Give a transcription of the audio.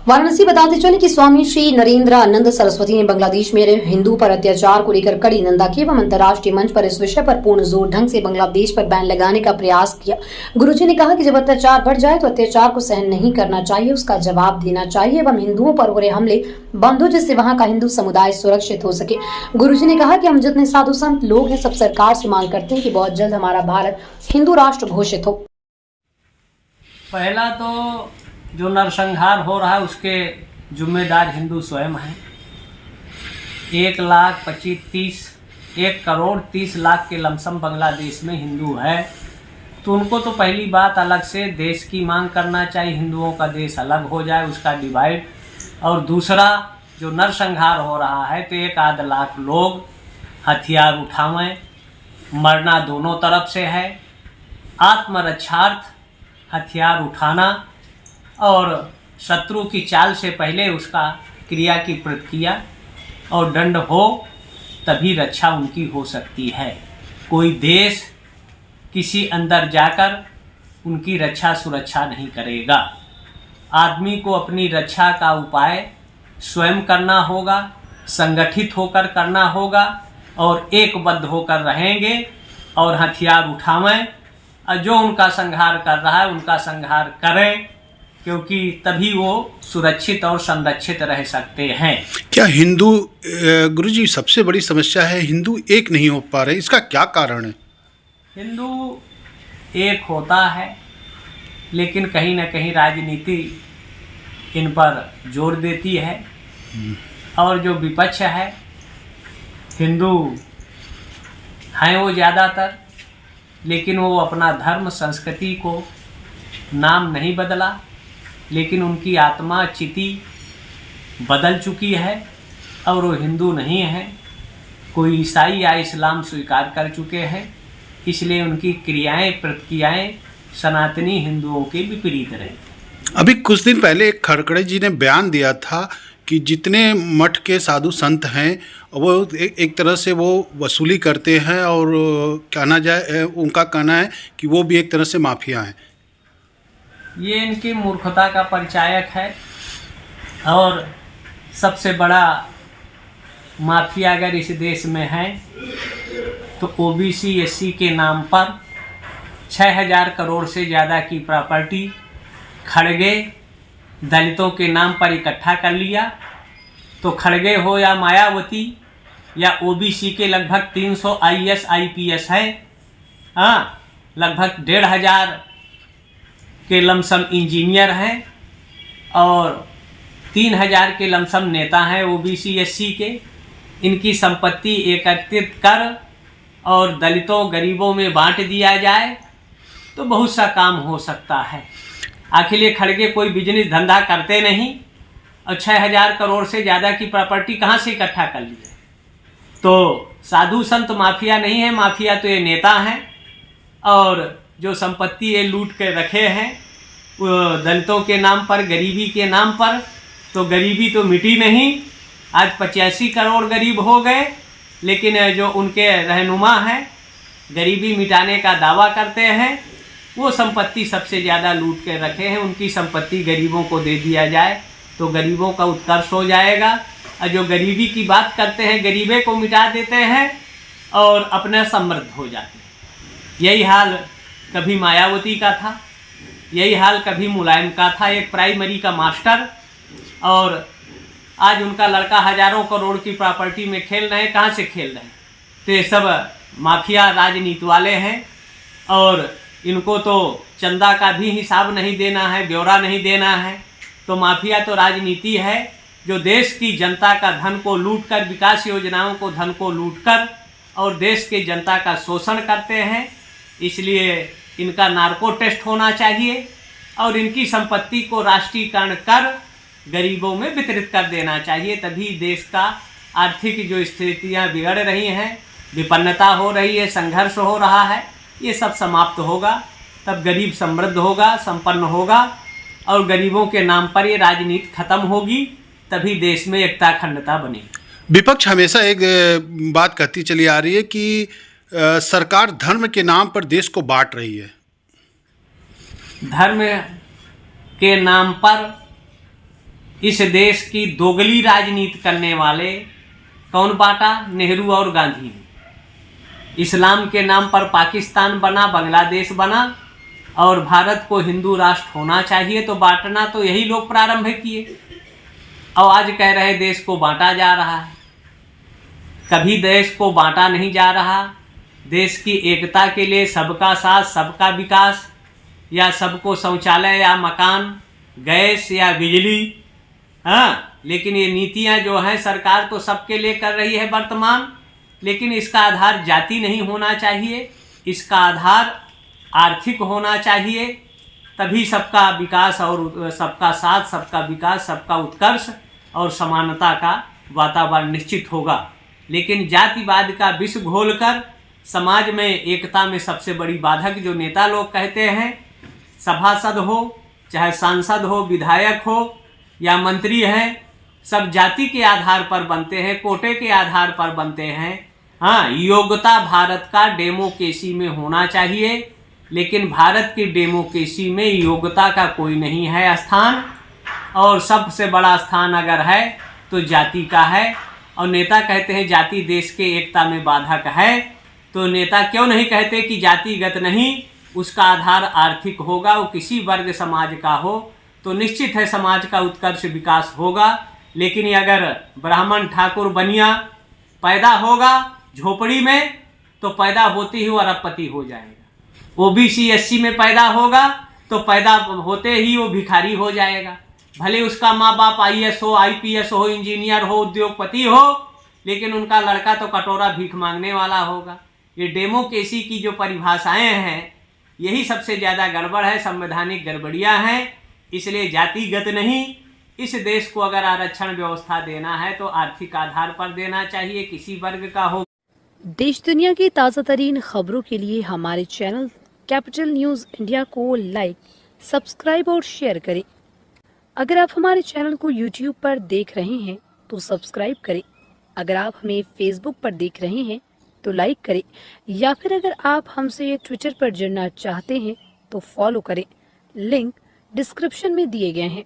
वाराणसी बताते चले कि स्वामी श्री नरेंद्रानंद सरस्वती ने बांग्लादेश में हिंदू पर अत्याचार को लेकर कड़ी निंदा की एवं अंतर्राष्ट्रीय मंच पर इस विषय पर पूर्ण जोर ढंग से बांग्लादेश पर बैन लगाने का प्रयास किया। गुरुजी ने कहा कि जब अत्याचार बढ़ जाए तो अत्याचार को सहन नहीं करना चाहिए, उसका जवाब देना चाहिए एवं हिंदुओं पर हो रहे हमले बंद हो जिससे वहां का हिंदू समुदाय सुरक्षित हो सके। गुरुजी ने कहा कि हम जितने साधु संत लोग हैं सब सरकार से मांग करते हैं कि बहुत जल्द हमारा भारत हिंदू राष्ट्र घोषित हो। पहला तो जो नरसंहार हो रहा है उसके जिम्मेदार हिंदू स्वयं हैं। 1,30,00,000 के लमसम बांग्लादेश में हिंदू है, तो उनको तो पहली बात अलग से देश की मांग करना चाहिए, हिंदुओं का देश अलग हो जाए, उसका डिवाइड। और दूसरा जो नरसंहार हो रहा है तो 1 लाख लोग हथियार उठावें, मरना दोनों तरफ से है। आत्मरक्षार्थ हथियार उठाना और शत्रु की चाल से पहले उसका क्रिया की प्रतिक्रिया और दंड हो तभी रक्षा उनकी हो सकती है। कोई देश किसी अंदर जाकर उनकी रक्षा सुरक्षा नहीं करेगा। आदमी को अपनी रक्षा का उपाय स्वयं करना होगा, संगठित होकर करना होगा और एकबद्ध होकर रहेंगे और हथियार उठावें और जो उनका संहार कर रहा है उनका संहार करें, क्योंकि तभी वो सुरक्षित और संरक्षित रह सकते हैं। क्या हिंदू गुरुजी सबसे बड़ी समस्या है हिंदू एक नहीं हो पा रहे, इसका क्या कारण है? हिंदू एक होता है लेकिन कहीं ना कहीं राजनीति इन पर जोर देती है और जो विपक्ष है हिंदू हैं वो ज़्यादातर, लेकिन वो अपना धर्म संस्कृति को नाम नहीं बदला, लेकिन उनकी आत्मा चिति बदल चुकी है और वो हिंदू नहीं है। कोई ईसाई या इस्लाम स्वीकार कर चुके हैं, इसलिए उनकी क्रियाएं प्रतिक्रियाएं सनातनी हिंदुओं के विपरीत रहे। अभी कुछ दिन पहले एक खड़खड़े जी ने बयान दिया था कि जितने मठ के साधु संत हैं वो एक तरह से वो वसूली करते हैं और कहना जाए उनका कहना है कि वो भी एक तरह से माफिया हैं। ये इनकी मूर्खता का परिचायक है और सबसे बड़ा माफिया अगर इस देश में है तो ओबीसी एससी के नाम पर 6,000 करोड़ से ज़्यादा की प्रॉपर्टी खड़गे दलितों के नाम पर इकट्ठा कर लिया। तो खड़गे हो या मायावती या ओबीसी के लगभग 300 IAS IPS है, हाँ, लगभग 1,500 के लमसम इंजीनियर हैं और 3,000 के लमसम नेता हैं ओबीसी एससी के। इनकी संपत्ति एकत्रित कर और दलितों गरीबों में बांट दिया जाए तो बहुत सा काम हो सकता है। आखिर ये खड़गे कोई बिजनेस धंधा करते नहीं और 6,000 करोड़ से ज़्यादा की प्रॉपर्टी कहाँ से इकट्ठा कर ली है? तो साधु संत माफिया नहीं है, माफिया तो ये नेता हैं और जो संपत्ति ये लूट के रखे हैं दलितों के नाम पर, गरीबी के नाम पर। तो गरीबी तो मिटी नहीं, आज 85 करोड़ गरीब हो गए, लेकिन जो उनके रहनुमा हैं गरीबी मिटाने का दावा करते हैं, वो संपत्ति सबसे ज़्यादा लूट के रखे हैं। उनकी संपत्ति गरीबों को दे दिया जाए तो गरीबों का उत्कर्ष हो जाएगा। और जो गरीबी की बात करते हैं गरीबे को मिटा देते हैं और अपने समृद्ध हो जाते हैं। यही हाल कभी मायावती का था, यही हाल कभी मुलायम का था, एक प्राइमरी का मास्टर, और आज उनका लड़का हज़ारों करोड़ की प्रॉपर्टी में खेल रहे हैं। कहाँ से खेल रहे हैं? तो ये सब माफिया राजनीति वाले हैं और इनको तो चंदा का भी हिसाब नहीं देना है, ब्यौरा नहीं देना है। तो माफिया तो राजनीति है जो देश की जनता का धन को लूटकर, विकास योजनाओं को धन को लूटकर और देश की जनता का शोषण करते हैं। इसलिए इनका नार्को टेस्ट होना चाहिए और इनकी संपत्ति को राष्ट्रीयकरण कर गरीबों में वितरित कर देना चाहिए, तभी देश का आर्थिक जो स्थितियां बिगड़ रही हैं, विपन्नता हो रही है, संघर्ष हो रहा है, ये सब समाप्त होगा। तब गरीब समृद्ध होगा, संपन्न होगा और गरीबों के नाम पर ये राजनीति खत्म होगी, तभी देश में एकता अखंडता बनेगी। विपक्ष हमेशा एक बात कहती चली आ रही है कि सरकार धर्म के नाम पर देश को बांट रही है। धर्म के नाम पर इस देश की दोगली राजनीति करने वाले कौन बांटा? नेहरू और गांधी ने। इस्लाम के नाम पर पाकिस्तान बना, बांग्लादेश बना, और भारत को हिंदू राष्ट्र होना चाहिए, तो बांटना तो यही लोग प्रारंभ किए। और आज कह रहे देश को बांटा जा रहा है। कभी देश को बांटा नहीं जा रहा। देश की एकता के लिए सबका साथ, सबका विकास, या सबको शौचालय या मकान, गैस या बिजली, हाँ, लेकिन ये नीतियां जो हैं सरकार तो सबके लिए कर रही है वर्तमान, लेकिन इसका आधार जाति नहीं होना चाहिए, इसका आधार आर्थिक होना चाहिए। तभी सबका विकास और सबका साथ, सबका विकास, सबका उत्कर्ष और समानता का वातावरण निश्चित होगा। लेकिन जातिवाद का विष घोलकर समाज में एकता में सबसे बड़ी बाधक जो नेता लोग कहते हैं, सभासद हो, चाहे सांसद हो, विधायक हो या मंत्री हैं, सब जाति के आधार पर बनते हैं, कोटे के आधार पर बनते हैं। हाँ, योग्यता भारत का डेमोक्रेसी में होना चाहिए, लेकिन भारत की डेमोक्रेसी में योग्यता का कोई नहीं है स्थान, और सबसे बड़ा स्थान अगर है तो जाति का है। और नेता कहते हैं जाति देश के एकता में बाधक है, तो नेता क्यों नहीं कहते कि जातिगत नहीं, उसका आधार आर्थिक होगा, वो किसी वर्ग समाज का हो तो निश्चित है समाज का उत्कर्ष विकास होगा। लेकिन अगर ब्राह्मण ठाकुर बनिया पैदा होगा झोपड़ी में, तो पैदा होते ही वो अरबपति हो जाएगा। ओबीसी एससी में पैदा होगा तो पैदा होते ही वो भिखारी हो जाएगा। भले उसका माँ बाप IAS हो, IPS हो, इंजीनियर हो, उद्योगपति हो, लेकिन उनका लड़का तो कटोरा भीख मांगने वाला होगा। ये डेमोक्रेसी की जो परिभाषाएं हैं, यही सबसे ज़्यादा गड़बड़ है, संवैधानिक गड़बड़ियाँ हैं। इसलिए जातिगत नहीं, इस देश को अगर आरक्षण व्यवस्था देना है तो आर्थिक आधार पर देना चाहिए, किसी वर्ग का हो। देश दुनिया की ताज़ा तरीन खबरों के लिए हमारे चैनल कैपिटल न्यूज़ इंडिया को लाइक, सब्सक्राइब और शेयर करें। अगर आप हमारे चैनल को YouTube पर देख रहे हैं तो सब्सक्राइब करें। अगर आप हमें Facebook पर देख रहे हैं तो लाइक करें, या फिर अगर आप हमसे ट्विटर पर जुड़ना चाहते हैं तो फॉलो करें। लिंक डिस्क्रिप्शन में दिए गए हैं।